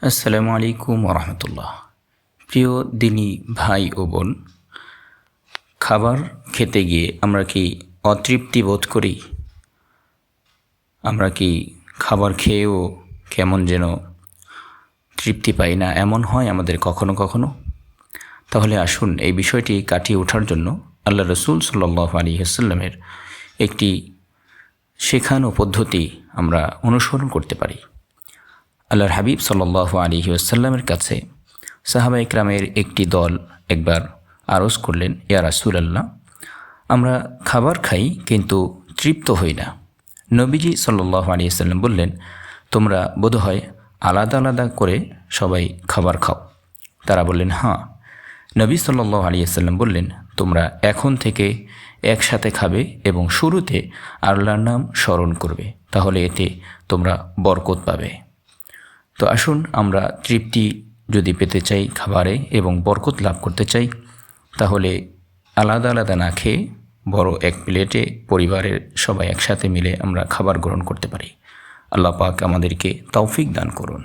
আসসালামু আলাইকুম ওরহমতুল্লাহ। প্রিয় দিনী ভাই ও বোন, খাবার খেতে গিয়ে আমরা কি অতৃপ্তি বোধ করি? আমরা কি খাবার খেয়েও কেমন যেন তৃপ্তি পাই না, এমন হয় আমাদের কখনো কখনো? তাহলে আসুন এই বিষয়টি কাটিয়ে ওঠার জন্য আল্লাহ রসুল সাল্লাল্লাহু আলাইহি ওয়াসাল্লামের একটি শেখানো পদ্ধতি আমরা অনুসরণ করতে পারি। আল্লাহর হাবিব সাল্লাল্লাহু আলাইহি ওয়াসাল্লামের কাছে সাহাবা ইকরামের একটি দল একবার আরজ করলেন, ইয়া রাসূলাল্লাহ, আমরা খাবার খাই কিন্তু তৃপ্ত হই না। নবীজি সাল্লাল্লাহু আলাইহি ওয়াসাল্লাম বললেন, তোমরা বোধহয় আলাদা আলাদা করে সবাই খাবার খাও। তারা বললেন, হ্যাঁ। নবী সাল্লাল্লাহু আলাইহি ওয়াসাল্লাম বললেন, তোমরা এখন থেকে একসাথে খাবে এবং শুরুতে আল্লাহর নাম স্মরণ করবে, তাহলে এতে তোমরা বরকত পাবে। তো আসুন আমরা তৃপ্তি যদি পেতে চাই খাবারে এবং বরকত লাভ করতে চাই, তাহলে আলাদা আলাদা না খেয়ে বড় এক প্লেটে পরিবারের সবাই একসাথে মিলে আমরা খাবার গ্রহণ করতে পারি। আল্লাহ পাক আমাদেরকে তৌফিক দান করুন।